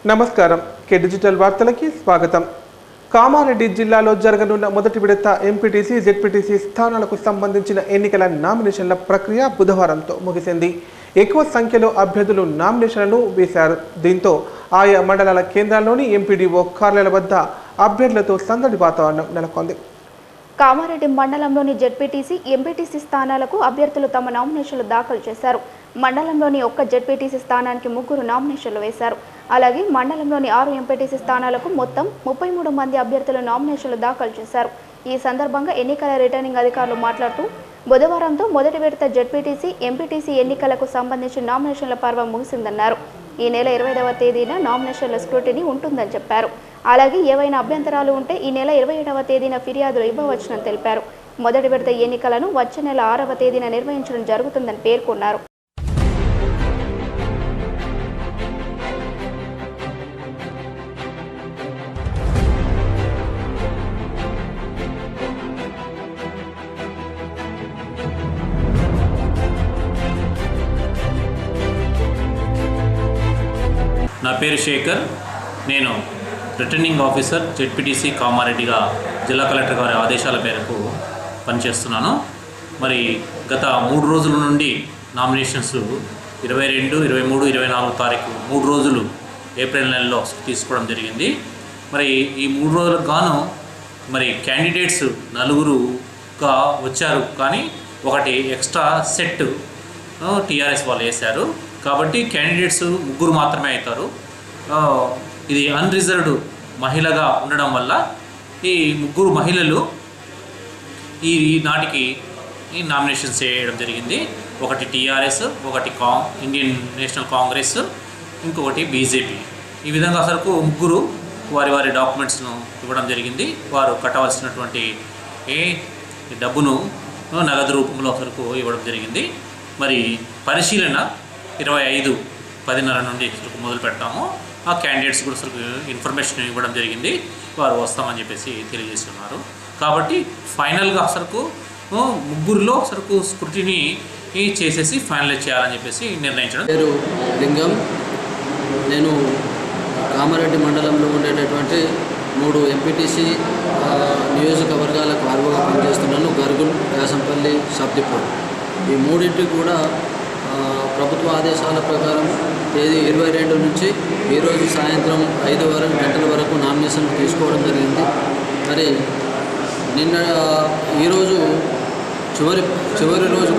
నమస్కారం. కే డిజిటల్ వార్తలకి స్వాగతం. కామారెడ్డి జిల్లాలో జరగనున్న మొదటి విడత ఎంపీటీసీ, జెడ్పీటీసీ స్థానాలకు సంబంధించిన ఎన్నికల నామినేషన్ల ప్రక్రియ బుధవారంతో ముగిసింది. ఎక్కువ సంఖ్యలో అభ్యర్థులు నామినేషన్లను వేశారు. దీంతో ఆయా మండలాల కేంద్రాల్లోని ఎంపీడీఓ కార్యాలయాల వద్ద అభ్యర్థులతో సందడి వాతావరణం నెలకొంది. కామారెడ్డి మండలంలోని జెడ్పీటీసీ, ఎంపీటీసీ స్థానాలకు అభ్యర్థులు తమ నామినేషన్లు దాఖలు చేశారు. మండలంలోని ఒక్క జెడ్పీటీసీ స్థానానికి 3 నామినేషన్లు వేశారు. అలాగే మండలంలోని 6 ఎంపీటీసీ స్థానాలకు మొత్తం 33 మంది అభ్యర్థులు నామినేషన్లు దాఖలు చేశారు. ఈ సందర్భంగా ఎన్నికల రిటర్నింగ్ అధికారులు మాట్లాడుతూ బుధవారంతో మొదటి విడత జెడ్పీటీసీ, ఎంపీటీసీ ఎన్నికలకు సంబంధించి నామినేషన్ల పర్వం ముగిసిందన్నారు. ఈ నెల 20వ తేదీన నామినేషన్ల స్క్రూటినీ ఉంటుందని చెప్పారు. అలాగే ఏవైనా అభ్యంతరాలు ఉంటే ఈ నెల 27వ తేదీన ఫిర్యాదులు ఇవ్వవచ్చునని తెలిపారు. మొదటి విడత ఎన్నికలను వచ్చే నెల 6వ తేదీన నిర్వహించడం జరుగుతుందని పేర్కొన్నారు. నా పేరు శేఖర్. నేను రిటర్నింగ్ ఆఫీసర్ జెడ్పీటీసీ కామారెడ్డిగా జిల్లా కలెక్టర్ గారి ఆదేశాల మేరకు పనిచేస్తున్నాను. మరి గత 3 రోజుల నుండి నామినేషన్స్ 22, 23, 24 తారీఖు 3 రోజులు ఏప్రిల్ నెలలో తీసుకోవడం జరిగింది. మరి ఈ 3 రోజులకు గాను మరి క్యాండిడేట్స్ 4గా వచ్చారు, కానీ ఒకటి ఎక్స్ట్రా సెట్ టీఆర్ఎస్ వాళ్ళు వేశారు. కాబట్టి క్యాండిడేట్స్ 3 మాత్రమే అవుతారు. ఇది అన్రిజర్వ్డ్ మహిళగా ఉండడం వల్ల ఈ 3 మహిళలు ఈ నాటికి ఈ నామినేషన్స్ చేయడం జరిగింది. ఒకటి టీఆర్ఎస్, ఒకటి ఇండియన్ నేషనల్ కాంగ్రెస్, ఇంకొకటి బీజేపీ. ఈ విధంగా అసలుకు 3 వారి డాక్యుమెంట్స్ను ఇవ్వడం జరిగింది. వారు కట్టవలసినటువంటి డబ్బును నగదు రూపంలో అసలుకు ఇవ్వడం జరిగింది. మరి పరిశీలన 25:10 నుండి మొదలు పెడతాము. ఆ క్యాండిడేట్స్ కూడా అసలు ఇన్ఫర్మేషన్ ఇవ్వడం జరిగింది. వారు వస్తామని చెప్పేసి తెలియజేస్తున్నారు. కాబట్టి ఫైనల్గా అసలుకు 3లో అసలుకు స్క్రూటినీ చేసేసి ఫైనలైజ్ చేయాలని చెప్పేసి నిర్ణయించడం. పేరు లింగం. నేను కామారెడ్డి మండలంలో ఉండేటటువంటి 3 ఎంపీటీసీ నియోజకవర్గాలకు ఆర్వోగా పనిచేస్తున్నాను. గర్గుల్, వ్యాసంపల్లి, సబ్దిపూర్. ఈ 3టికి కూడా ప్రభుత్వ ఆదేశాల ప్రకారం తేదీ 22 నుంచి ఈరోజు సాయంత్రం 5 గంటల వరకు నామినేషన్లు తీసుకోవడం జరిగింది. మరి ఈరోజు చివరి రోజు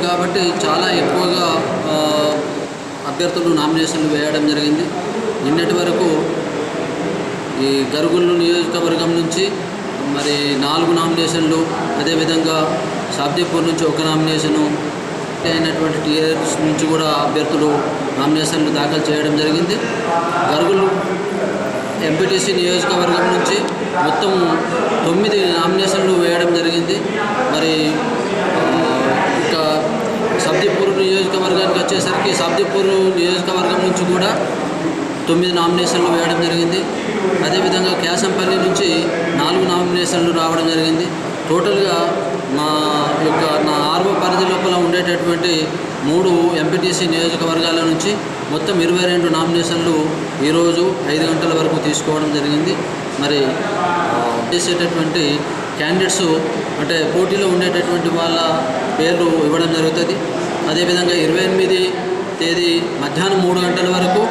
కాబట్టి చాలా ఎక్కువగా అభ్యర్థులు నామినేషన్లు వేయడం జరిగింది. నిన్నటి వరకు ఈ గరుగుళ్ళు నియోజకవర్గం నుంచి మరి 4 నామినేషన్లు, అదేవిధంగా సాబ్దీపూర్ నుంచి 1 నామినేషను అయినటువంటి టీఆర్ఎస్ నుంచి కూడా అభ్యర్థులు నామినేషన్లు దాఖలు చేయడం జరిగింది. గరుగులు ఎంపీటీసీ నియోజకవర్గం నుంచి మొత్తం 9 నామినేషన్లు వేయడం జరిగింది. మరి ఇక సబ్దీపూర్ నియోజకవర్గానికి వచ్చేసరికి సబ్దీపూర్ నియోజకవర్గం నుంచి కూడా 9 నామినేషన్లు వేయడం జరిగింది. అదేవిధంగా కేశంపల్లి నుంచి 4 నామినేషన్లు రావడం జరిగింది. టోటల్గా నా ఆర్వో పరిధి లోపల ఉండేటటువంటి 3 ఎంపీటీసీ నియోజకవర్గాల నుంచి మొత్తం 22 నామినేషన్లు ఈరోజు 5 గంటల వరకు తీసుకోవడం జరిగింది. మరి చేసేటటువంటి క్యాండిడేట్స్ అంటే పోటీలో ఉండేటటువంటి వాళ్ళ పేర్లు ఇవ్వడం జరుగుతుంది. అదేవిధంగా 28 తేదీ మధ్యాహ్నం 3 గంటల వరకు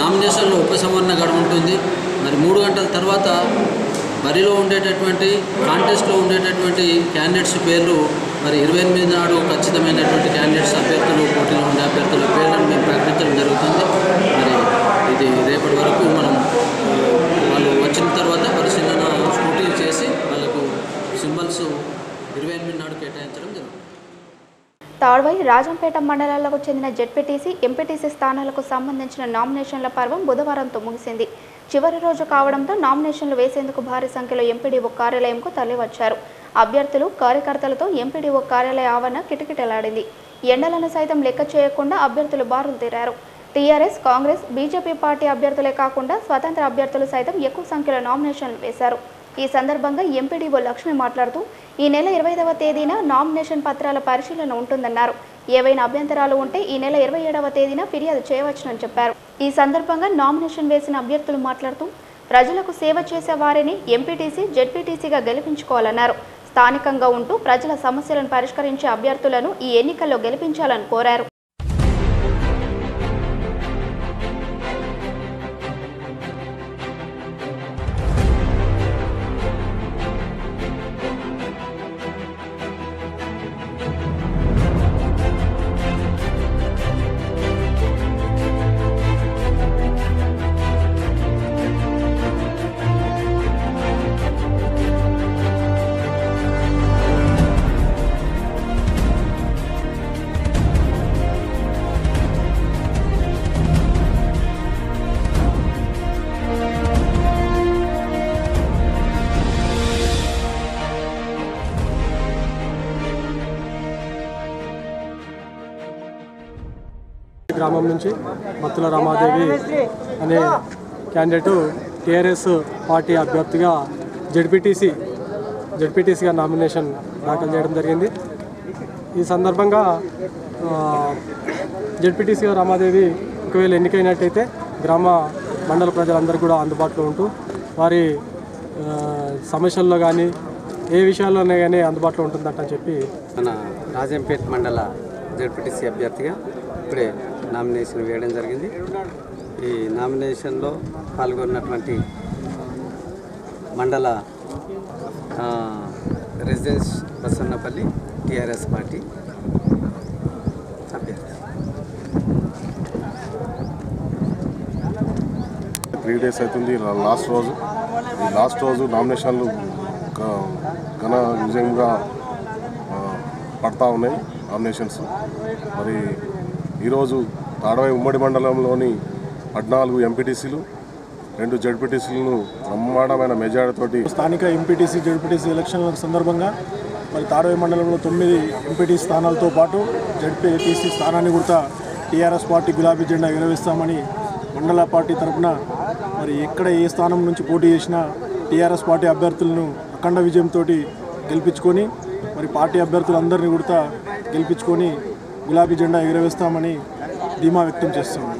నామినేషన్లో ఉపసంహరణ గడువు ఉంటుంది. మరి 3 గంటల తర్వాత బరిలో ఉండేటటువంటి కాంటెస్ట్లో ఉండేటటువంటి క్యాండిడేట్స్ పేర్లు మరి 28 నాడు ఖచ్చితమైనటువంటి క్యాండిడేట్స్ అభ్యర్థులు, పోటీలో ఉండే అభ్యర్థుల పేర్లను మేము ప్రకటించడం జరుగుతుంది. మరి ఇది రేపటి వరకు మనం వాళ్ళు వచ్చిన తర్వాత పరిశీలన స్క్రూటినీ చేసి వాళ్ళకు సింబల్స్ 28 నాడు కేటాయించడం జరుగుతుంది. తాడ్వాయి, రాజంపేట మండలాలకు చెందిన జెడ్పీటీసీ, ఎంపీటీసీ స్థానాలకు సంబంధించిన నామినేషన్ల పర్వం బుధవారంతో ముగిసింది. చివరి రోజు కావడంతో నామినేషన్లు వేసేందుకు భారీ సంఖ్యలో ఎంపీడీఓ కార్యాలయంకు తరలివచ్చారు. అభ్యర్థులు, కార్యకర్తలతో ఎంపీడీఓ కార్యాలయ ఆవరణ కిటకిటలాడింది. ఎండలను సైతం లెక్క చేయకుండా అభ్యర్థులు బారులు తీరారు. టీఆర్ఎస్, కాంగ్రెస్, బీజేపీ పార్టీ అభ్యర్థులే కాకుండా స్వతంత్ర అభ్యర్థులు సైతం ఎక్కువ సంఖ్యలో నామినేషన్లు వేశారు. ఈ సందర్భంగా ఎంపీడీఓ లక్ష్మి మాట్లాడుతూ ఈ నెల 25వ తేదీన నామినేషన్ పత్రాల పరిశీలన ఉంటుందన్నారు. ఏవైనా అభ్యంతరాలు ఉంటే ఈ నెల 27వ తేదీన ఫిర్యాదు చేయవచ్చునని చెప్పారు. ఈ సందర్భంగా నామినేషన్ వేసిన అభ్యర్థులు మాట్లాడుతూ ప్రజలకు సేవ చేసే వారిని ఎంపీటీసీ, జెడ్పీటీసీగా గెలిపించుకోవాలన్నారు. స్థానికంగా ఉంటూ ప్రజల సమస్యలను పరిష్కరించే అభ్యర్థులను ఈ ఎన్నికల్లో గెలిపించాలని కోరారు. గ్రామం నుంచి మత్తుల రమాదేవి అనే క్యాండిడేటు టీఆర్ఎస్ పార్టీ అభ్యర్థిగా జెడ్పీటీసీగా నామినేషన్ దాఖలు చేయడం జరిగింది. ఈ సందర్భంగా జెడ్పీటీసీగా రమాదేవి ఒకవేళ ఎన్నికైనట్టయితే గ్రామ మండల ప్రజలందరూ కూడా అందుబాటులో ఉంటూ వారి సమస్యల్లో కానీ ఏ విషయాల్లోనే కానీ అందుబాటులో ఉంటుందంటని చెప్పి మన రాజంపేట మండల జెడ్పీటీసీ అభ్యర్థిగా ఇప్పుడే నామినేషన్ వేయడం జరిగింది. ఈ నామినేషన్లో పాల్గొన్నటువంటి మండల రెసిడెన్స్ బసన్నపల్లి టీఆర్ఎస్ పార్టీ అభ్యర్థి. 3 days అవుతుంది. లాస్ట్ రోజు నామినేషన్లు ఘన విజయంగా పడతా ఉన్నాయి నామినేషన్స్. మరి ఈరోజు తాడవాయి ఉమ్మడి మండలంలోని 14 ఎంపీటీసీలు 2 జెడ్పీటీసీలను బ్రహ్మాండమైన మెజారిటీతోటి స్థానిక ఎంపీటీసీ, జెడ్పీటీసీ ఎలక్షన్ల సందర్భంగా మరి తాడవాయి మండలంలో 9 ఎంపీటీసీ స్థానాలతో పాటు జెడ్పీటీసీ స్థానాన్ని కూడా టీఆర్ఎస్ పార్టీ గులాబీ జెండా ఎగరవేస్తామని మండల పార్టీ తరఫున మరి ఎక్కడ ఏ స్థానం నుంచి పోటీ చేసినా టీఆర్ఎస్ పార్టీ అభ్యర్థులను అఖండ విజయంతో గెలిపించుకొని మరి పార్టీ అభ్యర్థులందరినీ కూడా గెలిపించుకొని గులాబీ జెండా ఎగరవేస్తామని ధీమా వ్యక్తం చేస్తున్నాం.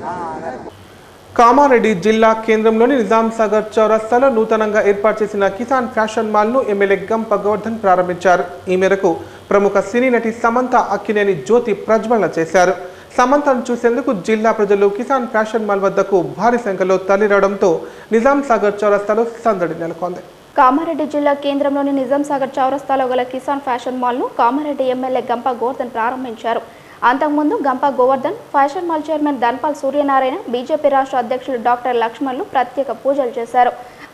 కామారెడ్డి జిల్లా కేంద్రంలోని నిజాం సాగర్ చౌరస్తాలో నూతనంగా ఏర్పాటు చేసిన కిసాన్ ఫ్యాషన్ మాల్ను ఎమ్మెల్యే గంప గోవర్ధన్ ప్రారంభించారు. ఈ మేరకు ప్రముఖ సినీ నటి సమంత అక్కినేని జ్యోతి ప్రజ్వలన చేశారు. సమంతను చూసేందుకు జిల్లా ప్రజలు కిసాన్ ఫ్యాషన్ మాల్ వద్దకు భారీ సంఖ్యలో తరలిరావడంతో నిజాం సాగర్ చౌరస్తాలో సందడి నెలకొంది. కామారెడ్డి జిల్లా కేంద్రంలోని నిజాం సాగర్ చౌరస్తాలో గల కిసాన్ ఫ్యాషన్ మాల్ను కామారెడ్డి ఎమ్మెల్యే గంప గోవర్ధన్ ప్రారంభించారు. అంతకుముందు గంప Govardhan fashion mall chairman Dhanpal Suryanarayana, BJP రాష్ట్ర అధ్యక్షులు డాక్టర్ లక్ష్మణ్లు ప్రత్యేక పూజలు చేశారు.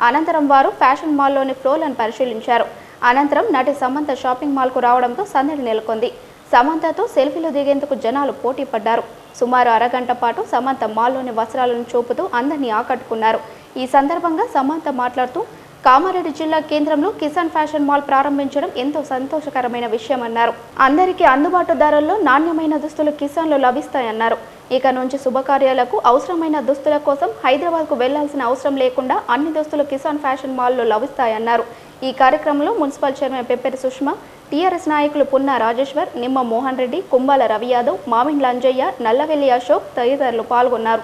అనంతరం వారు ఫ్యాషన్ మాల్లోని ఫ్లోర్లను పరిశీలించారు. అనంతరం నటి సమంత షాపింగ్ మాల్కు రావడంతో సందడి నెలకొంది. సమంతతో సెల్ఫీలు దిగేందుకు జనాలు పోటీ పడ్డారు. సుమారు అరగంట పాటు సమంత మాల్లోని వస్త్రాలను చూపుతూ అందరినీ ఆకట్టుకున్నారు. ఈ సందర్భంగా సమంత మాట్లాడుతూ కామారెడ్డి జిల్లా కేంద్రంలో కిసాన్ ఫ్యాషన్ మాల్ ప్రారంభించడం ఎంతో సంతోషకరమైన విషయమన్నారు. అందరికీ అందుబాటు ధరల్లో నాణ్యమైన దుస్తులు కిసాన్లో లభిస్తాయన్నారు. ఇక నుంచి శుభకార్యాలకు అవసరమైన దుస్తుల కోసం హైదరాబాద్కు వెళ్లాల్సిన అవసరం లేకుండా అన్ని దుస్తులు కిసాన్ ఫ్యాషన్ మాల్లో లభిస్తాయన్నారు. ఈ కార్యక్రమంలో మున్సిపల్ చైర్మన్ పెప్పెరి సుష్మా, టీఆర్ఎస్ నాయకులు పున్నా రాజేశ్వర్, నిమ్మ మోహన్ రెడ్డి, కుంబాల రవి యాదవ్, మామిండ్ల అంజయ్య, నల్లవెల్లి అశోక్ తదితరులు పాల్గొన్నారు.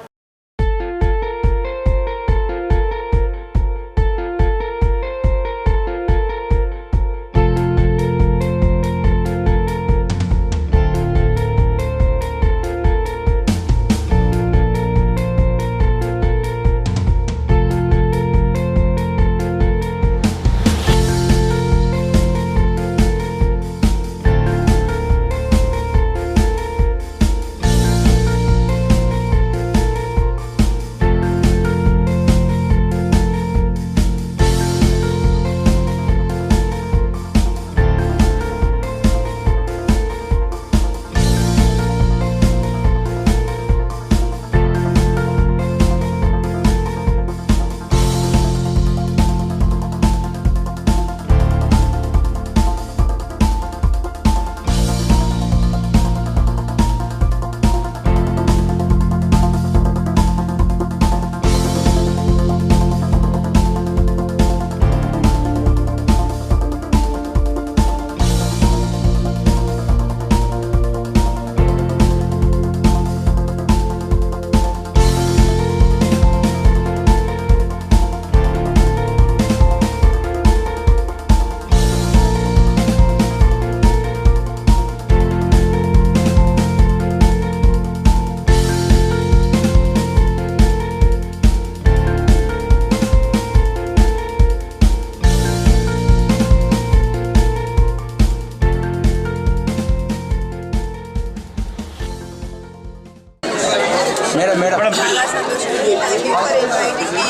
చాలా సంతోషంగా thank you for inviting me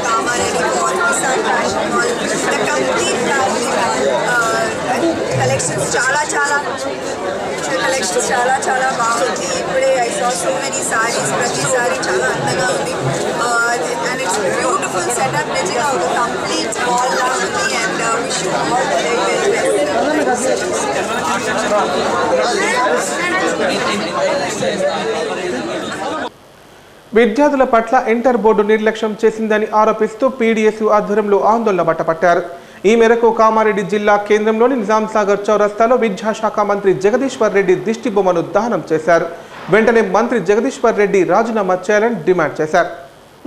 Kamareddy mall Kisan fashion mall the complete family collections చాలా బాగుంది. ఇప్పుడే I saw so many saris, ప్రతి సారీ చాలా అందంగా ఉంది అండ్ ఇట్స్ బ్యూటిఫుల్ సెటప్. నిజంగా ఒక కంప్లీట్ మాల్ లా ఉంది and wish you all the very very best. విద్యార్థుల పట్ల ఇంటర్ బోర్డు నిర్లక్ష్యం చేసిందని ఆరోపిస్తూ పీడీఎస్యూ ఆధ్వర్యంలో ఆందోళన బట్టపట్టారు. ఈ మేరకు కామారెడ్డి జిల్లా కేంద్రంలోని నిజాం సాగర్ చౌరస్తాలో విద్యాశాఖ మంత్రి జగదీశ్వర్ రెడ్డి దిష్టి బొమ్మను దహనం చేశారు. వెంటనే మంత్రి జగదీశ్వర్ రెడ్డి రాజీనామా చేయాలని డిమాండ్ చేశారు.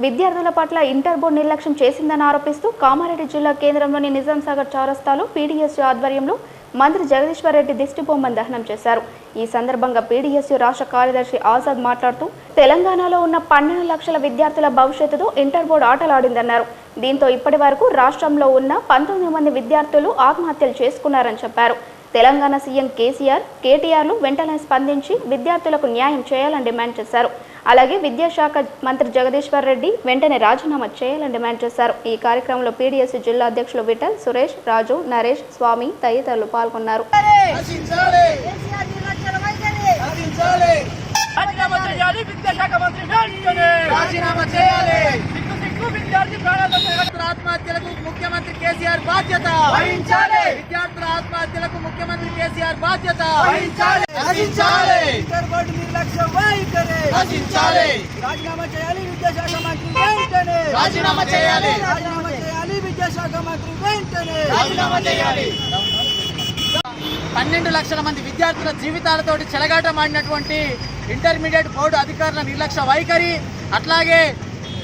విద్యార్థుల పట్ల ఇంటర్ బోర్డు నిర్లక్ష్యం చేసిందని ఆరోపిస్తూ కామారెడ్డి జిల్లా కేంద్రంలోని నిజాం సాగర్ చౌరస్తాలో పీడీఎస్యూ ఆధ్వర్యంలో మంత్రి జగదీశ్వర్ రెడ్డి దిష్టి బొమ్మను దహనం చేశారు. ఈ సందర్భంగా పీడీఎస్యూ రాష్ట్ర కార్యదర్శి ఆజాద్ మాట్లాడుతూ తెలంగాణలో ఉన్న 12 లక్షల విద్యార్థుల భవిష్యత్తుతో ఇంటర్ బోర్డు ఆటలాడిందన్నారు. దీంతో ఇప్పటి వరకు రాష్ట్రంలో ఉన్న 19 మంది విద్యార్థులు ఆత్మహత్యలు చేసుకున్నారని చెప్పారు. తెలంగాణ సీఎం కేటీఆర్లు వెంటనే స్పందించి విద్యార్థులకు న్యాయం చేయాలని డిమాండ్ చేశారు. అలాగే విద్యాశాఖ మంత్రి జగదీశ్వర్ రెడ్డి వెంటనే రాజీనామా చేయాలని డిమాండ్ చేశారు. ఈ కార్యక్రమంలో పీడీఎస్యూ జిల్లా అధ్యక్షులు విఠల్, సురేష్, రాజు, నరేష్, స్వామి తదితరులు పాల్గొన్నారు. ఆత్మహత్యలకు ముఖ్యమంత్రి కేసీఆర్ బాధ్యత వహించాలి. విద్యార్థుల ఆత్మహత్యలకు ముఖ్యమంత్రి కేసీఆర్ బాధ్యత వహించాలి. ఇంటర్ బోర్డు నిర్లక్ష్యం వైఖరి రచించాలి. రాజీనామా చేయాలి విద్యాశాఖ మంత్రి వెంటనే. రాజీనామా చేయాలి. విద్యాశాఖ మంత్రి వెంటనే రాజీనామా చేయాలి. 12 లక్షల మంది విద్యార్థుల జీవితాలతోటి చెలగాటమాడినటువంటి ఇంటర్మీడియట్ బోర్డు అధికారుల నిర్లక్ష్య వైఖరి, అట్లాగే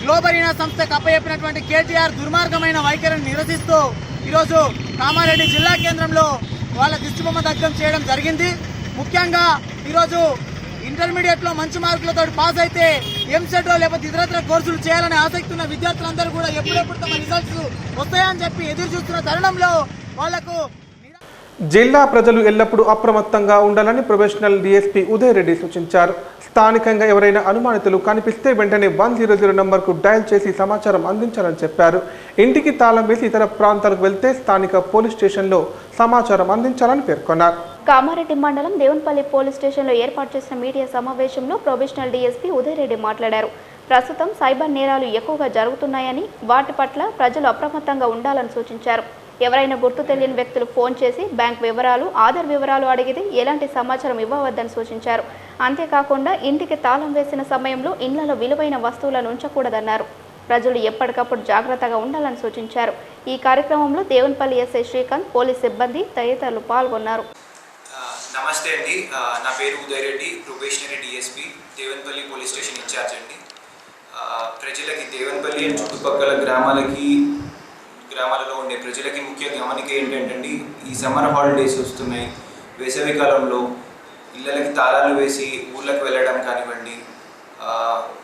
గ్లోబరీనా సంస్థకు అప్పచెప్పినటువంటి కేటీఆర్ దుర్మార్గమైన వైఖరిని నిరసిస్తూ ఈరోజు కామారెడ్డి జిల్లా కేంద్రంలో వాళ్ళ దిష్టిబొమ్మ దగ్ధం చేయడం జరిగింది. ముఖ్యంగా ఈరోజు ఇంటర్మీడియట్లో మంచి మార్కులతో పాస్ అయితే ఎంసెట్లో లేకపోతే ఇతరత్ర కోర్సులు చేయాలనే ఆసక్తి ఉన్న విద్యార్థులందరూ కూడా ఎప్పుడెప్పుడు తమ రిజల్ట్స్ వస్తాయని చెప్పి ఎదురు చూస్తున్న తరుణంలో వాళ్లకు జిల్లా ప్రజలు ఎల్లప్పుడూ అప్రమత్తంగా ఉండాలని ప్రొఫెషనల్ డీఎస్పీ ఉదయ్ రెడ్డి సూచించారు. స్థానికంగా ఎవరైనా అనుమానితులు కనిపిస్తే వెంటనే 100 నంబర్కు డయల్ చేసి సమాచారం అందించాలని చెప్పారు. ఇంటికి తాళం వేసి ఇతర ప్రాంతాలకు వెళ్తే స్థానిక పోలీస్ స్టేషన్లో సమాచారం అందించాలని పేర్కొన్నారు. కామారెడ్డి మండలం దేవున్పల్లి పోలీస్ స్టేషన్లో ఏర్పాటు చేసిన మీడియా సమావేశంలో ప్రొఫెషనల్ డీఎస్పీ ఉదయ్ రెడ్డి మాట్లాడారు. ప్రస్తుతం సైబర్ నేరాలు ఎక్కువగా జరుగుతున్నాయని, వాటి పట్ల ప్రజలు అప్రమత్తంగా ఉండాలని సూచించారు. ఎవరైనా గుర్తు తెలియని వ్యక్తులు ఫోన్ చేసి బ్యాంక్ వివరాలు, ఆధార్ వివరాలు అడిగితే ఎలాంటి సమాచారం ఇవ్వవద్దని సూచించారు. అంతేకాకుండా ఇంటికి తాళం వేసిన సమయంలో ఇళ్లలో విలువైన వస్తువులను ఉంచకూడదన్నారు. ప్రజలు ఎప్పటికప్పుడు జాగ్రత్తగా ఉండాలని సూచించారు. ఈ కార్యక్రమంలో దేవున్పల్లి ఎస్ఐ శ్రీకాంత్, పోలీస్ సిబ్బంది తదితరులు పాల్గొన్నారు. నమస్తే అండి, నా పేరు Uday Reddy, probationary DSP, Devunpalli police station in charge అండి. ప్రజలకి దేవున్పల్లి అండ్ చుట్టుపక్కల గ్రామాలలో ఉండే ప్రజలకి ముఖ్య గమనిక ఏంటంటే, ఈ సమ్మర్ హాలిడేస్ వస్తున్నాయి. వేసవి కాలంలో ఇళ్ళకి తాళాలు వేసి ఊళ్ళకి వెళ్ళడం కానివ్వండి,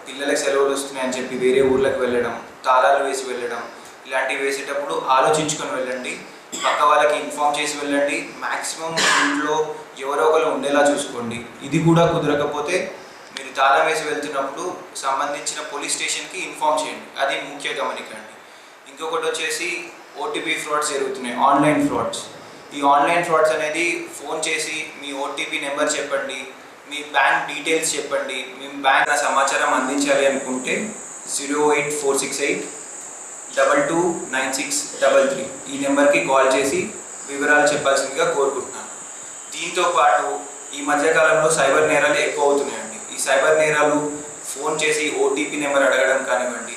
పిల్లలకి సెలవులు వస్తున్నాయని చెప్పి వేరే ఊళ్ళకి వెళ్ళడం, తాళాలు వేసి వెళ్ళడం, ఇలాంటివి వేసేటప్పుడు ఆలోచించుకొని వెళ్ళండి. పక్క వాళ్ళకి ఇన్ఫామ్ చేసి వెళ్ళండి. మ్యాక్సిమం ఇంట్లో ఎవరో ఒకరు ఉండేలా చూసుకోండి. ఇది కూడా కుదరకపోతే మీరు తాళం వేసి వెళ్తున్నప్పుడు సంబంధించిన పోలీస్ స్టేషన్కి ఇన్ఫామ్ చేయండి. అది ముఖ్య గమనిక అండి. ఇంకొకటి వచ్చేసి ఓటీపీ ఫ్రాడ్స్ జరుగుతున్నాయి, ఆన్లైన్ ఫ్రాడ్స్. ఈ ఆన్లైన్ ఫ్రాడ్స్ అనేది ఫోన్ చేసి మీ ఓటీపీ నెంబర్ చెప్పండి, మీ బ్యాంక్ డీటెయిల్స్ చెప్పండి, మీ బ్యాంక్ సమాచారం అందించాలి అనుకుంటే 08468229633 ఈ నెంబర్కి కాల్ చేసి వివరాలు చెప్పాల్సిందిగా కోరుకుంటున్నాను. దీంతో పాటు ఈ మధ్యకాలంలో సైబర్ నేరాలు ఎక్కువ అవుతున్నాయండి. ఈ సైబర్ నేరాలు ఫోన్ చేసి ఓటీపీ నెంబర్ అడగడం కానివ్వండి,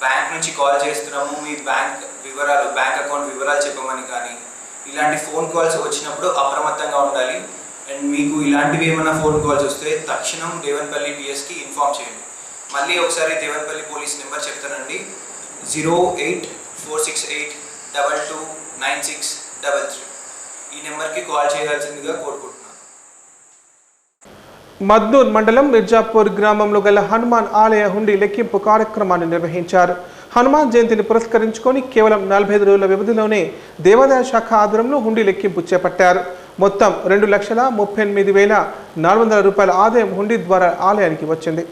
బ్యాంక్ నుంచి కాల్ చేస్తున్నాము మీ బ్యాంక్ అకౌంట్ వివరాలు చెప్పమని కానీ, ఇలాంటి ఫోన్ కాల్స్ వచ్చినప్పుడు అప్రమత్తంగా ఉండాలి. అండ్ మీకు ఇలాంటివి ఏమైనా ఫోన్ కాల్స్ వస్తే తక్షణం దేవున్పల్లి పిఎస్కి ఇన్ఫామ్ చేయండి. మళ్ళీ ఒకసారి దేవున్పల్లి పోలీస్ నెంబర్ చెప్తానండి, 08468229633 ఈ నెంబర్కి కాల్ చేయాల్సిందిగా కోరుకుంటున్నాను. మద్దూర్ మండలం మిర్జాపూర్ గ్రామంలో గల హనుమాన్ ఆలయ హుండీ లెక్కింపు కార్యక్రమాన్ని నిర్వహించారు. హనుమాన్ జయంతిని పురస్కరించుకొని కేవలం 45 రోజుల వ్యవధిలోనే దేవాదాయ శాఖ ఆధ్వర్యంలో హుండీ లెక్కింపు చేపట్టారు. మొత్తం 2,38,400 రూపాయల ఆదాయం హుండీ ద్వారా ఆలయానికి వచ్చింది.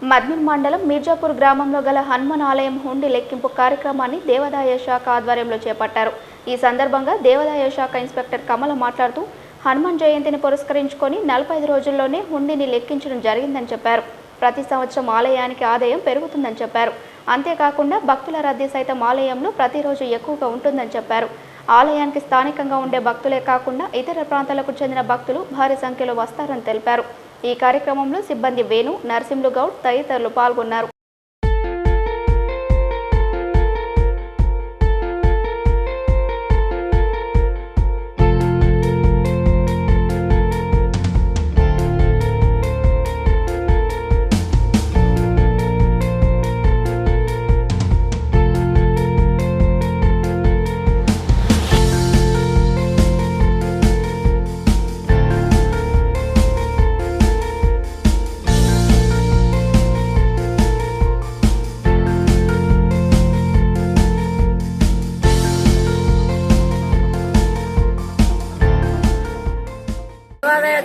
మద్నూర్ మండలం మీర్జాపూర్ గ్రామంలో గల హనుమాన్ ఆలయం హుండీ లెక్కింపు కార్యక్రమాన్ని దేవాదాయ శాఖ ఆధ్వర్యంలో చేపట్టారు. ఈ సందర్భంగా దేవాదాయ శాఖ ఇన్స్పెక్టర్ కమల మాట్లాడుతూ హనుమాన్ జయంతిని పురస్కరించుకొని 45 రోజుల్లోనే హుండీని లెక్కించడం జరిగిందని చెప్పారు. ప్రతి సంవత్సరం ఆలయానికి ఆదాయం పెరుగుతుందని చెప్పారు. అంతేకాకుండా భక్తుల రద్దీ సైతం ఆలయంలో ప్రతిరోజు ఎక్కువగా ఉంటుందని చెప్పారు. ఆలయానికి స్థానికంగా ఉండే భక్తులే కాకుండా ఇతర ప్రాంతాలకు చెందిన భక్తులు భారీ సంఖ్యలో వస్తారని తెలిపారు. ఈ కార్యక్రమంలో సిబ్బంది వేణు, నరసింహులు గౌడ్ తదితరులు పాల్గొన్నారు.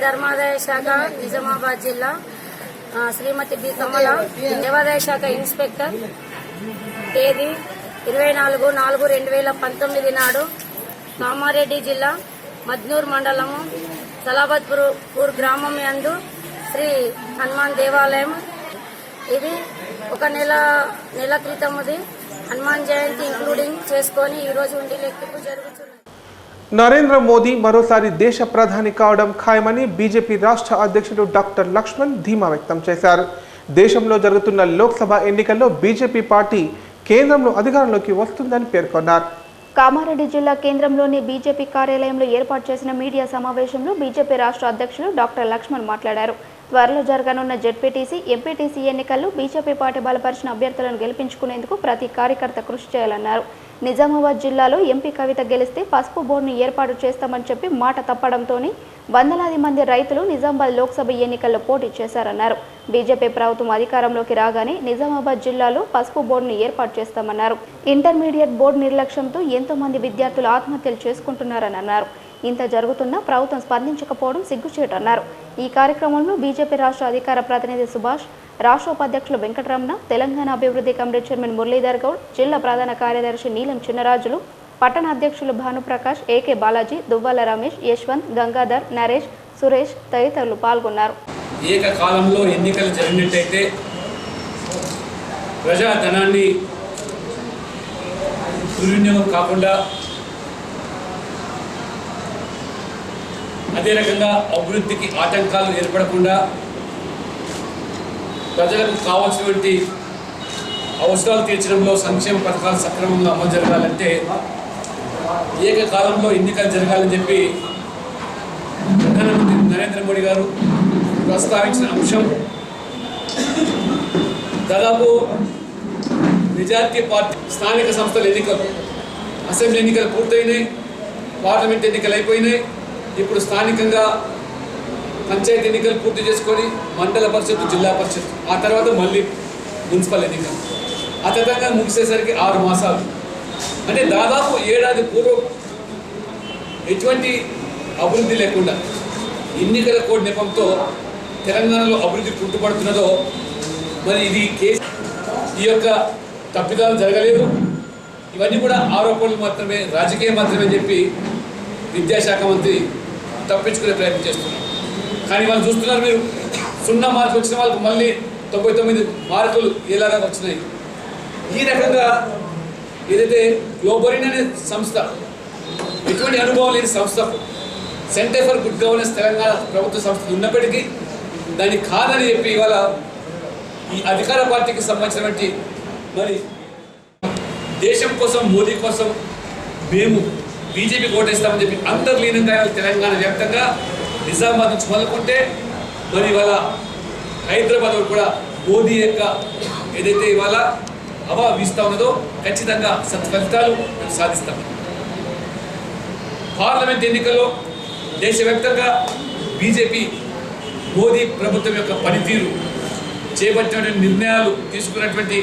ధర్మాదాయ శాఖ నిజామాబాద్ జిల్లా శ్రీమతి బి కమల దేవాదాయ శాఖ ఇన్స్పెక్టర్ తేదీ 24/4/2019 నాడు కామారెడ్డి జిల్లా మద్నూర్ మండలము సలాబత్పూర్ గ్రామం యందు శ్రీ హనుమాన్ దేవాలయం ఇది ఒక నెల క్రితముది హనుమాన్ జయంతి ఇంక్లూడింగ్ చేసుకొని ఈరోజు ఉండి లెక్కింపు జరుగుతుంది. నరేంద్ర మోదీ మరోసారి దేశ ప్రధాని కావడం ఖాయమని బీజేపీ రాష్ట్ర అధ్యక్షుడు డాక్టర్ లక్ష్మణ్ ధీమా వ్యక్తం చేశారు. దేశంలో జరుగుతున్న లోక్సభ ఎన్నికల్లో బీజేపీ పార్టీ కేంద్రంలో అధికారంలోకి వస్తుందని పేర్కొన్నారు. కామారెడ్డి జిల్లా కేంద్రంలోని బీజేపీ కార్యాలయంలో ఏర్పాటు చేసిన మీడియా సమావేశంలో బీజేపీ రాష్ట్ర అధ్యక్షులు డాక్టర్ లక్ష్మణ్ మాట్లాడారు. త్వరలో జరగనున్న జెడ్పీటీసీ, ఎంపీటీసీ ఎన్నికల్లో బీజేపీ పార్టీ బలపరిచిన అభ్యర్థులను గెలిపించుకునేందుకు ప్రతి కార్యకర్త కృషి చేయాలన్నారు. నిజామాబాద్ జిల్లాలో ఎంపీ కవిత గెలిస్తే పసుపు బోర్డును ఏర్పాటు చేస్తామని చెప్పి మాట తప్పడంతోనే వందలాది మంది రైతులు నిజామాబాద్ లోక్సభ ఎన్నికల్లో పోటీ చేశారన్నారు. బీజేపీ ప్రభుత్వం అధికారంలోకి రాగానే నిజామాబాద్ జిల్లాలో పసుపు బోర్డును ఏర్పాటు చేస్తామన్నారు. ఇంటర్మీడియట్ బోర్డు నిర్లక్ష్యంతో ఎంతో మంది విద్యార్థులు ఆత్మహత్యలు చేసుకుంటున్నారని అన్నారు. ఇంత జరుగుతున్నా ప్రభుత్వం స్పందించకపోవడం సిగ్గుచేటన్నారు. ఈ కార్యక్రమంలో బీజేపీ రాష్ట్ర అధికార ప్రతినిధి సుభాష్, రాష్ట్ర ఉపాధ్యక్షులు వెంకటరమణ, తెలంగాణ అభివృద్ధి కమిటీ చైర్మన్ మురళీధర్ గౌడ్, జిల్లా ప్రధాన కార్యదర్శి నీలం చిన్నరాజులు, పట్టణ అధ్యక్షులు భానుప్రకాష్, ఏకే బాలాజీ, దువ్వాల రమేష్, యశ్వంత్, గంగాధర్, నరేష్, సురేష్ తదితరులు పాల్గొన్నారు. ఏకకాలంలో ఎన్నికలు జరిగినట్టయితే ప్రజాధనాన్ని దుర్వినియోగం కాకుండా అదే రకంగా అభివృద్ధికి ఆటంకాలు ఏర్పడకుండా ప్రజలకు కావాల్సినటువంటి అవసరాలు తీర్చడంలో సంక్షేమ పథకాలు సక్రమంగా అమలు జరగాలంటే ఏకకాలంలో ఎన్నికలు జరగాలని చెప్పి ప్రధానమంత్రి నరేంద్ర మోడీ గారు ప్రస్తావించిన అంశం దాదాపు మెజారిటీ పార్టీ స్థానిక సంస్థల ఎన్నికలు, అసెంబ్లీ ఎన్నికలు పూర్తయినాయి, పార్లమెంట్ ఎన్నికలు అయిపోయినాయి. ఇప్పుడు స్థానికంగా పంచాయతీ ఎన్నికలు పూర్తి చేసుకొని మండల పరిషత్, జిల్లా పరిషత్, ఆ తర్వాత మళ్ళీ మున్సిపల్ ఎన్నికలు అతనంగా ముగిసేసరికి 6 మాసాలు, అంటే దాదాపు ఏడాది పూర్వం ఎటువంటి అభివృద్ధి లేకుండా ఎన్నికల కోడ్ నెపంతో తెలంగాణలో అభివృద్ధి పుట్టుపడుతున్నదో మరి ఇది ఈ యొక్క తప్పిదాలు జరగలేదు. ఇవన్నీ కూడా ఆరోపణలు మాత్రమే, రాజకీయం మాత్రమే చెప్పి విద్యాశాఖ మంత్రి తప్పించుకునే ప్రయత్నం చేస్తున్నారు. కానీ వాళ్ళు చూస్తున్నారు, మీరు 0 మార్కులు వచ్చిన వాళ్ళకు మళ్ళీ 99 మార్కులు ఎలాగా వచ్చినాయి. ఈ రకంగా ఏదైతే గ్లోబరిన్ అనే సంస్థ, ఎటువంటి అనుభవం లేని సంస్థకు centre for good governance Telangana ప్రభుత్వ సంస్థ ఉన్నప్పటికీ దాన్ని కాదని చెప్పి ఇవాళ ఈ అధికార పార్టీకి సంబంధించినటువంటి మరి దేశం కోసం, మోదీ కోసం మేము బీజేపీ ఓటేస్తామని చెప్పి అంతర్లీనంగా తెలంగాణ వ్యాప్తంగా నిజామాబాద్ నుంచి మొదలుకుంటే మరి ఇవాళ హైదరాబాద్ కూడా మోదీ యొక్క ఏదైతే ఇవాళ హవా వీస్తూ ఉన్నదో ఖచ్చితంగా సత్ఫలితాలు సాధిస్తాం. పార్లమెంట్ ఎన్నికల్లో దేశవ్యాప్తంగా బీజేపీ మోదీ ప్రభుత్వం యొక్క పనితీరు, చేపట్టినటువంటి నిర్ణయాలు, తీసుకున్నటువంటి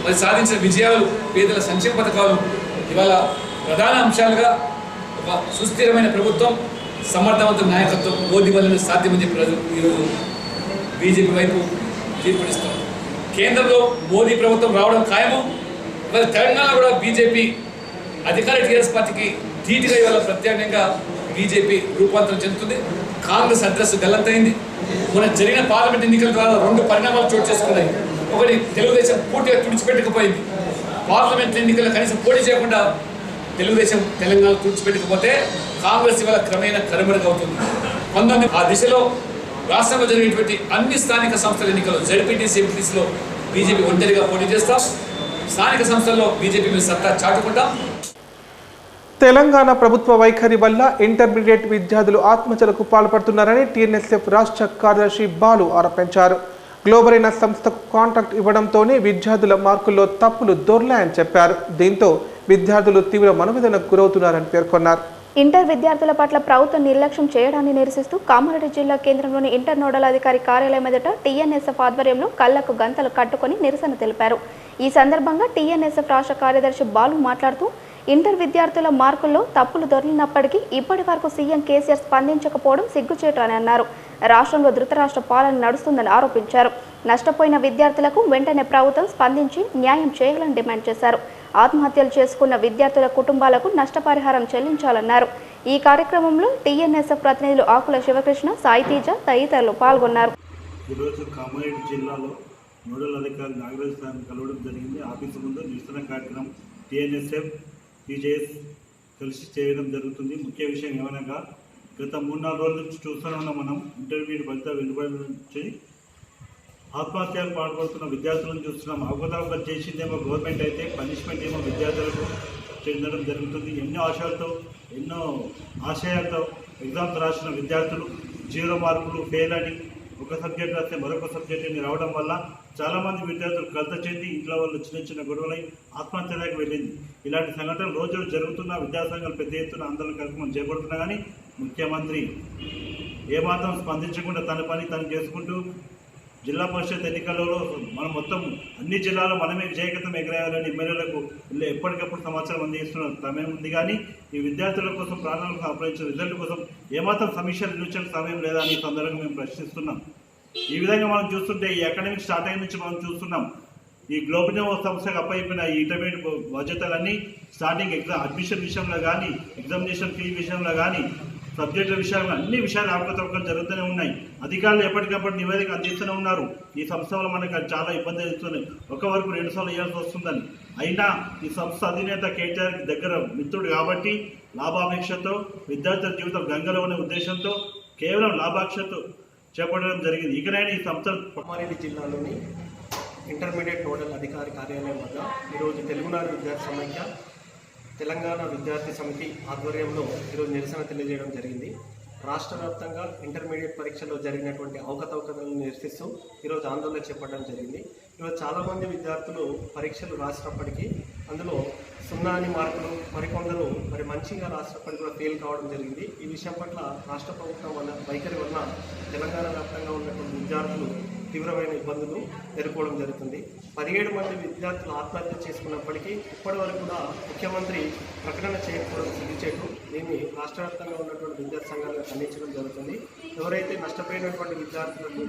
మరి సాధించిన విజయాలు, పేదల సంక్షేమ పథకాలు ఇవాళ ప్రధాన అంశాలుగా ఒక సుస్థిరమైన ప్రభుత్వం, సమర్థవంత నాయకత్వం మోదీ వల్లనే సాధ్యమని చెప్పి ఈరోజు బీజేపీ వైపు తీర్పునిస్తాం. కేంద్రంలో మోదీ ప్రభుత్వం రావడం ఖాయము. మరి తెలంగాణ కూడా బీజేపీ అధికార టీఆర్ఎస్ పార్టీకి ధీటుగా ఇవాళ ప్రత్యామ్నాయంగా బీజేపీ రూపాంతరం చెందుతుంది. కాంగ్రెస్ అడ్రస్ గల్లంతైంది. మన జరిగిన పార్లమెంట్ ఎన్నికల ద్వారా 2 పరిణామాలు చోటు చేసుకున్నాయి. ఒకటి, తెలుగుదేశం పూర్తిగా తుడిచిపెట్టకపోయింది. పార్లమెంట్ ఎన్నికల్లో కనీసం పోటీ చేయకుండా తెలుగుదేశం తెలంగాణ తుడిచిపెట్టకపోతే కాంగ్రెస్ ఇవాళ క్రమేణా కనుమరుగవుతుంది. ఆ దిశలో రాష్ట్రంలో జరిగేటువంటి అన్ని స్థానిక సంస్థల ఎన్నికలు జెడ్పీటీసీ, ఎంపీటీసీలో బీజేపీ ఒంటరిగా పోటీ చేస్తాం. స్థానిక సంస్థల్లో బీజేపీ మీద సత్తా చాటుకుంటాం. తెలంగాణ ప్రభుత్వ వైఖరి వల్ల ఇంటర్మీడియట్ విద్యార్థులు ఆత్మహత్యలకు పాల్పడుతున్నారని టీఎన్ఎస్ఎఫ్ రాష్ట్ర కార్యదర్శి బాలు ఆరోపించారు. గ్లోబల్ అయిన సంస్థకు కాంట్రాక్ట్ ఇవ్వడంతోనే విద్యార్థుల మార్కుల్లో తప్పులు దొర్లాయని చెప్పారు. దీంతో విద్యార్థులు తీవ్ర మనోవేదనకు గురవుతున్నారని పేర్కొన్నారు. ఇంటర్ విద్యార్థుల పట్ల ప్రభుత్వం నిర్లక్ష్యం చేయడాన్ని నిరసిస్తూ కామారెడ్డి జిల్లా కేంద్రంలోని ఇంటర్ నోడల్ అధికారి కార్యాలయం ఎదుట టీఎన్ఎస్ఎఫ్ ఆధ్వర్యంలో కళ్లకు గంతలు కట్టుకుని నిరసన తెలిపారు. ఈ సందర్భంగా టీఎన్ఎస్ఎఫ్ రాష్ట్ర కార్యదర్శి బాలు మాట్లాడుతూ ఇంటర్ విద్యార్థుల మార్కుల్లో తప్పులు దొరికినప్పటికీ ఇప్పటి వరకు సీఎం కేసీఆర్ స్పందించకపోవడం సిగ్గుచేటు అని అన్నారు. రాష్ట్రంలో ధృతరాష్ట్ర పాలన నడుస్తుందని ఆరోపించారు. నష్టపోయిన విద్యార్థులకు వెంటనే ప్రభుత్వం స్పందించి న్యాయం చేయాలని డిమాండ్ చేశారు. ఆత్మహత్యలు చేసుకున్న విద్యార్థుల కుటుంబాలకు నష్టపరిహారం చెల్లించాలన్నారు. ఈ కార్యక్రమంలో టీఎన్ఎస్ఎఫ్ ప్రతినిధులు ఆకుల శివకృష్ణ, సాయితేజ తదితరులు పాల్గొన్నారు. ఈరోజు కామారెడ్డి జిల్లాలో నోడల్ అధికారి నాగరాజు సార్ని కలవడం జరిగింది. ఆఫీసు ముందు నిరసన కార్యక్రమం టీఎన్ఎస్ఎఫ్, టీజేఎస్ కలిసి చేయడం జరుగుతుంది. ముఖ్య విషయం ఏమనగా గత 3-4 రోజుల నుంచి చూస్తూనే ఉన్నాం మనం. ఇంటర్మీడియట్ ఫలితాలు వెలువడి నుంచి ఆత్మహత్యలు పాల్పడుతున్న విద్యార్థులను చూస్తున్నాం. అవకతవకలు చేసిందేమో గవర్నమెంట్ అయితే పనిష్మెంట్ ఏమో విద్యార్థులకు చెందడం జరుగుతుంది. ఎన్నో ఆశయాలతో ఎగ్జామ్స్ రాసిన విద్యార్థులు 0 మార్కులు ఫెయిల్ అని, ఒక సబ్జెక్ట్ రాస్తే మరొక సబ్జెక్ట్ని రావడం వల్ల చాలామంది విద్యార్థులు కలత చెంది ఇంట్లో వాళ్ళు చిన్న గొడవలై ఆత్మహత్యలకు వెళ్ళింది. ఇలాంటి సంఘటనలు రోజు జరుగుతున్న విద్యాసంఘాలు పెద్ద ఎత్తున ఆందోళన కార్యక్రమం చేపడుతున్నా కానీ ముఖ్యమంత్రి ఏమాత్రం స్పందించకుండా తన పని తను చేసుకుంటూ జిల్లా పరిషత్ ఎన్నికలలో మనం మొత్తం అన్ని జిల్లాలో మనమే విజయగతం ఎగరేయాలని ఎమ్మెల్యేలకు ఎప్పటికప్పుడు సమాచారం అందిస్తున్న సమయం ఉంది. కానీ ఈ విద్యార్థుల కోసం ప్రాణాలకు అప్రయించిన రిజల్ట్ కోసం ఏమాత్రం సమీక్ష నిర్వహించే సమయం లేదా అని ఈ సందర్భంగా మేము ప్రశ్నిస్తున్నాం. ఈ విధంగా మనం చూస్తుంటే ఈ అకాడమిక్ స్టార్ట్ అయిన నుంచి మనం చూస్తున్నాం. ఈ గ్లోబల్ సంస్థకు అప్పయిపోయిన ఈ ఇంటర్మీడియట్ బాధ్యతలన్నీ స్టార్టింగ్ ఎగ్జామ్ అడ్మిషన్ విషయంలో కానీ, ఎగ్జామినేషన్ ఫీ విషయంలో కానీ, సబ్జెక్టుల విషయంలో అన్ని విషయాలు అవకతవకలు జరుగుతూనే ఉన్నాయి. అధికారులు ఎప్పటికప్పుడు నివేదిక అందిస్తూనే ఉన్నారు. ఈ సంస్థ వల్ల మనకు చాలా ఇబ్బంది అవుతున్నాయి. ఒక వరకు 2 సార్లు ఇవ్వాల్సి వస్తుందని. అయినా ఈ సంస్థ అధినేత కేటీఆర్ దగ్గర మిత్రుడు కాబట్టి లాభాపేక్షతో విద్యార్థుల జీవితం గంగలో అనే ఉద్దేశంతో కేవలం లాభాపేక్షతో చేపట్టడం జరిగింది. ఇకనైనా ఈ సంస్థ కామారెడ్డి జిల్లాలోని ఇంటర్మీడియట్ నోడల్ అధికారి కార్యాలయం వద్ద ఈరోజు తెలుగునాడు విద్యార్థి సమైక్య, తెలంగాణ విద్యార్థి సమితి ఆధ్వర్యంలో ఈరోజు నిరసన తెలియజేయడం జరిగింది. రాష్ట్ర వ్యాప్తంగా ఇంటర్మీడియట్ పరీక్షల్లో జరిగినటువంటి అవకతవకలను నిరసిస్తూ ఈరోజు ఆందోళన చేపట్టడం జరిగింది. ఈరోజు చాలామంది విద్యార్థులు పరీక్షలు రాసినప్పటికీ అందులో 0 అని మార్కులు, మరికొందరు మంచిగా రాసినప్పటికీ కూడా ఫెయిల్ కావడం జరిగింది. ఈ విషయం పట్ల రాష్ట్ర ప్రభుత్వం వల్ల వైఖరి వల్ల తెలంగాణ వ్యాప్తంగా ఉన్నటువంటి విద్యార్థులు తీవ్రమైన ఇబ్బందులు ఎదుర్కోవడం జరుగుతుంది. 17 మంది విద్యార్థులు ఆత్మహత్య చేసుకున్నప్పటికీ ఇప్పటి వరకు కూడా ముఖ్యమంత్రి ప్రకటన చేయకపోవడం సిగ్గుచేటు. దీన్ని రాష్ట్ర వ్యాప్తంగా ఉన్నటువంటి విద్యార్థి సంఘాలను ఖండించడం జరుగుతుంది. ఎవరైతే నష్టపోయినటువంటి విద్యార్థులకు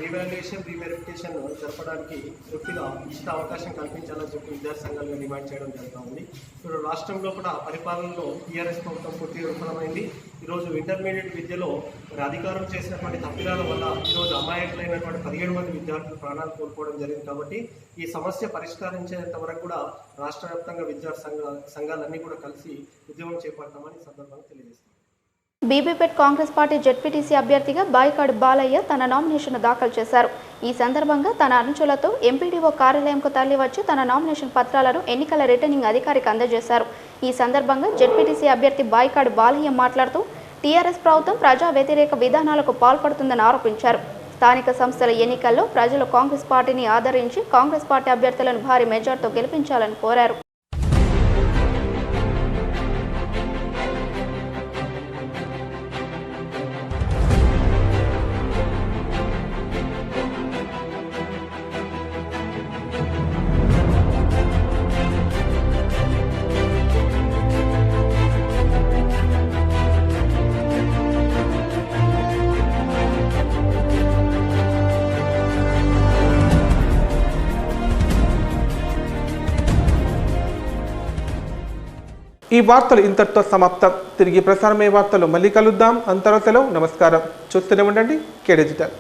రీవాల్యుయేషన్, రీవెరిఫికేషన్ జరపడానికి పూర్తిగా ఉచిత అవకాశం కల్పించాలని చెప్పి విద్యార్థి సంఘాలను డిమాండ్ చేయడం జరుగుతుంది. ఇప్పుడు రాష్ట్రంలో కూడా పరిపాలనలో టీఆర్ఎస్ ప్రభుత్వం పూర్తిగా విఫలమైంది. ఈరోజు ఇంటర్మీడియట్ విద్యలో అధికారం చేసినటువంటి తప్పిదాల వల్ల ఈరోజు అమాయకులైనటువంటి 17 మంది విద్యార్థులు ప్రాణాలు కోల్పోవడం జరిగింది. కాబట్టి ఈ సమస్య పరిష్కరించేంత వరకు కూడా రాష్ట్ర వ్యాప్తంగా విద్యార్థి సంఘాలన్నీ కూడా కలిసి ఉద్యమం చేపడతామని సందర్భంగా తెలియజేస్తాం. బీబీపేట్ కాంగ్రెస్ పార్టీ జెడ్పీటీసీ అభ్యర్థిగా బాయికాడు బాలయ్య తన నామినేషన్ దాఖలు చేశారు. ఈ సందర్భంగా తన అనుచరులతో ఎంపీడీఓ కార్యాలయంకు తరలివచ్చి తన నామినేషన్ పత్రాలను ఎన్నికల రిటర్నింగ్ అధికారికి అందజేశారు. ఈ సందర్భంగా జెడ్పీటీసీ అభ్యర్థి బాయికాడు బాలయ్య మాట్లాడుతూ టీఆర్ఎస్ ప్రభుత్వం ప్రజా వ్యతిరేక విధానాలకు పాల్పడుతుందని ఆరోపించారు. స్థానిక సంస్థల ఎన్నికల్లో ప్రజలు కాంగ్రెస్ పార్టీని ఆదరించి కాంగ్రెస్ పార్టీ అభ్యర్థులను భారీ మెజార్టీతో గెలిపించాలని కోరారు. ఈ వార్తలు ఇంతటితో సమాప్తం. తిరిగి ప్రసారమయ్యే వార్తలు మళ్ళీ కలుద్దాం. అంతవరకు సెలవు. నమస్కారం. చూస్తూనే ఉండండి కే డిజిటల్.